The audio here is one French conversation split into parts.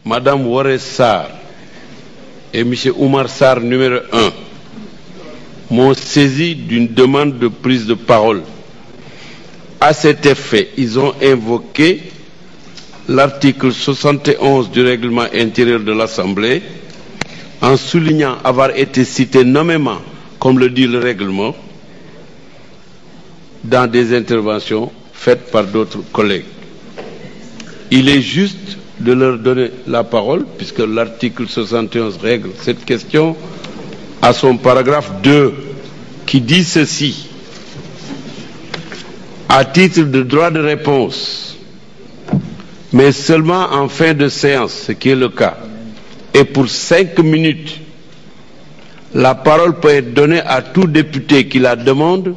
Madame Woré Sarr et M. Oumar Sarr, numéro 1, m'ont saisi d'une demande de prise de parole. À cet effet, ils ont invoqué l'article 71 du règlement intérieur de l'Assemblée en soulignant avoir été cité nommément, comme le dit le règlement, dans des interventions faites par d'autres collègues. Il est juste de leur donner la parole, puisque l'article 71 règle cette question à son paragraphe 2, qui dit ceci: à titre de droit de réponse, mais seulement en fin de séance, ce qui est le cas, et pour 5 minutes, la parole peut être donnée à tout député qui la demande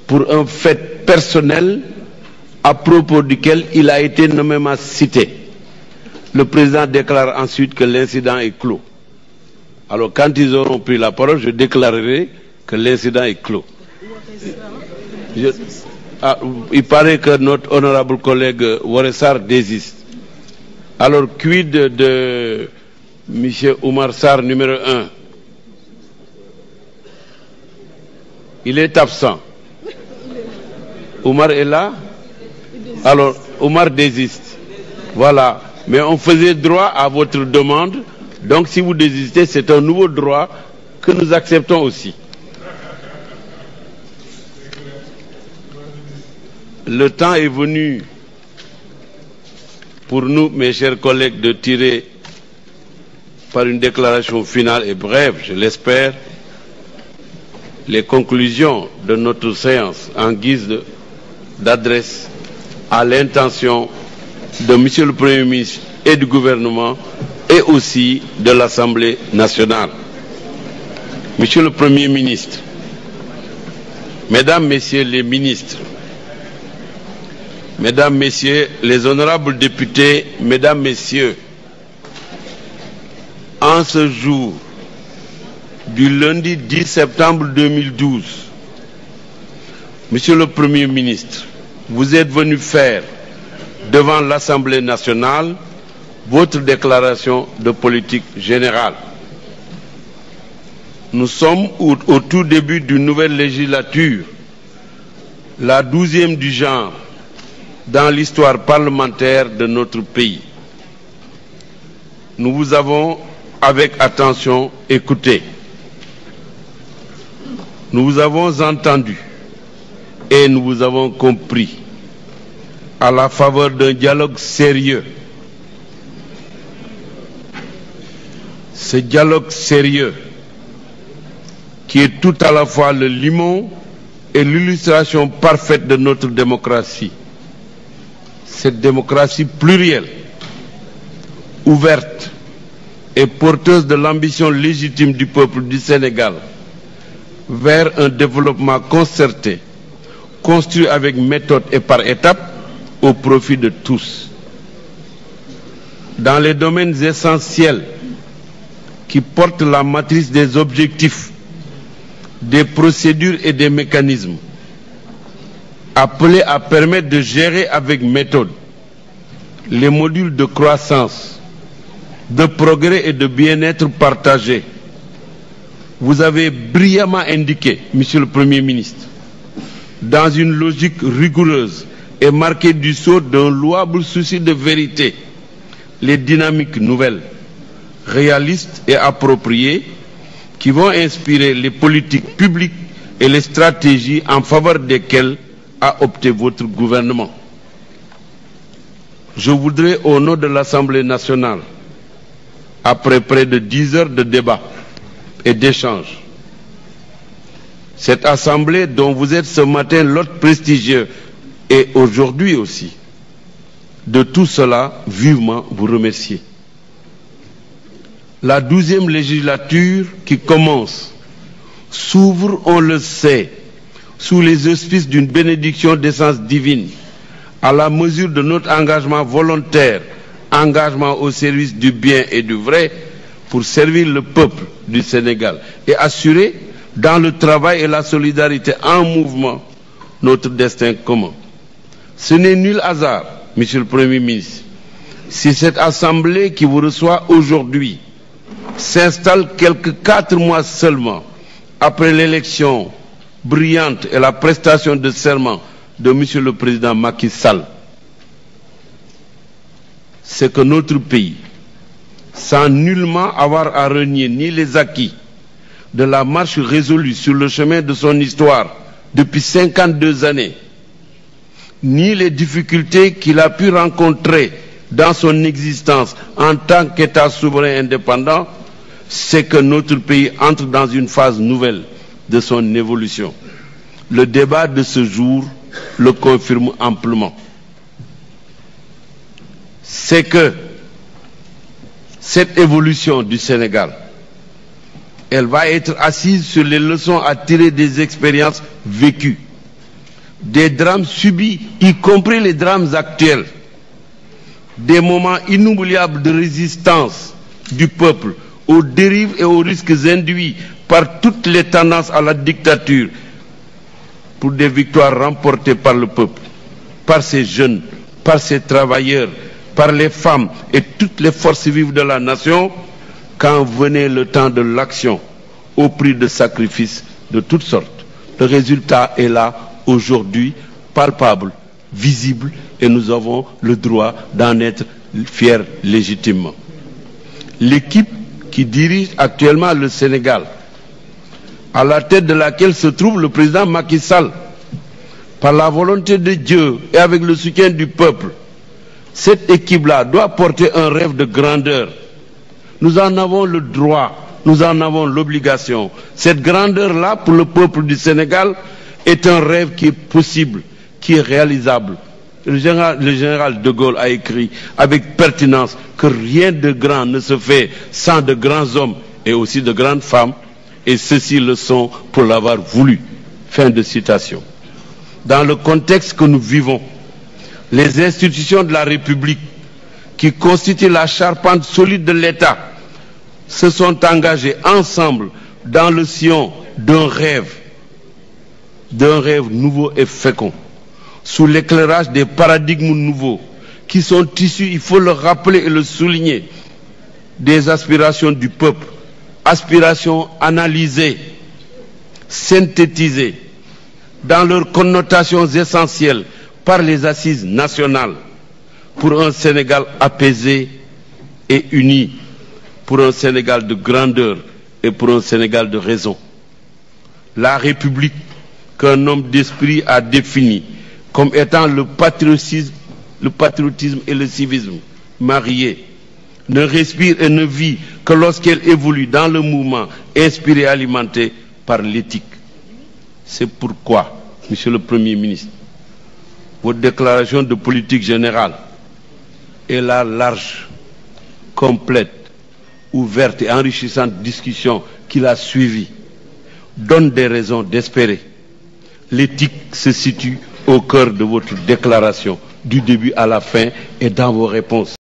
pour un fait personnel à propos duquel il a été nommément cité. Le président déclare ensuite que l'incident est clos. Alors quand ils auront pris la parole, je déclarerai que l'incident est clos. Il paraît que notre honorable collègue Woré Sarr désiste. Alors quid de M. Oumar Sarr, numéro 1? Il est absent. Oumar est là? Alors, Oumar désiste. Voilà. Mais on faisait droit à votre demande. Donc, si vous désistez, c'est un nouveau droit que nous acceptons aussi. Le temps est venu pour nous, mes chers collègues, de tirer par une déclaration finale et brève, je l'espère, les conclusions de notre séance en guise d'adresse à l'intention de Monsieur le Premier ministre et du gouvernement et aussi de l'Assemblée nationale. Monsieur le Premier ministre, Mesdames, Messieurs les ministres, Mesdames, Messieurs les honorables députés, Mesdames, Messieurs, en ce jour du lundi 10 septembre 2012, Monsieur le Premier ministre, vous êtes venu faire devant l'Assemblée nationale votre déclaration de politique générale. Nous sommes au tout début d'une nouvelle législature, la 12e du genre dans l'histoire parlementaire de notre pays. Nous vous avons avec attention écouté. Nous vous avons entendu et nous vous avons compris à la faveur d'un dialogue sérieux. Ce dialogue sérieux qui est tout à la fois le limon et l'illustration parfaite de notre démocratie. Cette démocratie plurielle, ouverte et porteuse de l'ambition légitime du peuple du Sénégal vers un développement concerté, construit avec méthode et par étapes au profit de tous. Dans les domaines essentiels qui portent la matrice des objectifs, des procédures et des mécanismes, appelés à permettre de gérer avec méthode les modules de croissance, de progrès et de bien-être partagé. Vous avez brillamment indiqué, Monsieur le Premier ministre, dans une logique rigoureuse et marquée du sceau d'un louable souci de vérité, les dynamiques nouvelles, réalistes et appropriées qui vont inspirer les politiques publiques et les stratégies en faveur desquelles a opté votre gouvernement. Je voudrais, au nom de l'Assemblée nationale, après près de 10 heures de débat et d'échange, cette Assemblée dont vous êtes ce matin l'hôte prestigieux et aujourd'hui aussi, de tout cela, vivement vous remercier. La 12e législature qui commence s'ouvre, on le sait, sous les auspices d'une bénédiction d'essence divine, à la mesure de notre engagement volontaire, engagement au service du bien et du vrai, pour servir le peuple du Sénégal et assurer, dans le travail et la solidarité en mouvement, notre destin commun. Ce n'est nul hasard, Monsieur le Premier ministre, si cette assemblée qui vous reçoit aujourd'hui s'installe quelques 4 mois seulement après l'élection brillante et la prestation de serment de Monsieur le Président Macky Sall, c'est que notre pays, sans nullement avoir à renier ni les acquis de la marche résolue sur le chemin de son histoire depuis 52 années, ni les difficultés qu'il a pu rencontrer dans son existence en tant qu'État souverain indépendant, c'est que notre pays entre dans une phase nouvelle de son évolution. Le débat de ce jour le confirme amplement. C'est que cette évolution du Sénégal, elle va être assise sur les leçons à tirer des expériences vécues, des drames subis, y compris les drames actuels, des moments inoubliables de résistance du peuple aux dérives et aux risques induits par toutes les tendances à la dictature, pour des victoires remportées par le peuple, par ses jeunes, par ses travailleurs, par les femmes et toutes les forces vives de la nation, quand venait le temps de l'action, au prix de sacrifices de toutes sortes. Le résultat est là aujourd'hui, palpable, visible, et nous avons le droit d'en être fiers légitimement. L'équipe qui dirige actuellement le Sénégal, à la tête de laquelle se trouve le président Macky Sall, par la volonté de Dieu et avec le soutien du peuple, cette équipe-là doit porter un rêve de grandeur. Nous en avons le droit, nous en avons l'obligation. Cette grandeur-là, pour le peuple du Sénégal, est un rêve qui est possible, qui est réalisable. Le général de Gaulle a écrit avec pertinence que rien de grand ne se fait sans de grands hommes et aussi de grandes femmes, et ceux-ci le sont pour l'avoir voulu. Fin de citation. Dans le contexte que nous vivons, les institutions de la République, qui constituent la charpente solide de l'État, se sont engagées ensemble dans le sillon d'un rêve nouveau et fécond, sous l'éclairage des paradigmes nouveaux qui sont issus, il faut le rappeler et le souligner, des aspirations du peuple, aspirations analysées, synthétisées dans leurs connotations essentielles par les assises nationales, pour un Sénégal apaisé et uni, pour un Sénégal de grandeur et pour un Sénégal de raison. La République qu'un homme d'esprit a définie comme étant le patriotisme et le civisme mariés, ne respire et ne vit que lorsqu'elle évolue dans le mouvement inspiré et alimenté par l'éthique. C'est pourquoi, Monsieur le Premier ministre, votre déclaration de politique générale et la large, complète, ouverte et enrichissante discussion qui l'a suivie donne des raisons d'espérer. L'éthique se situe au cœur de votre déclaration, du début à la fin et dans vos réponses.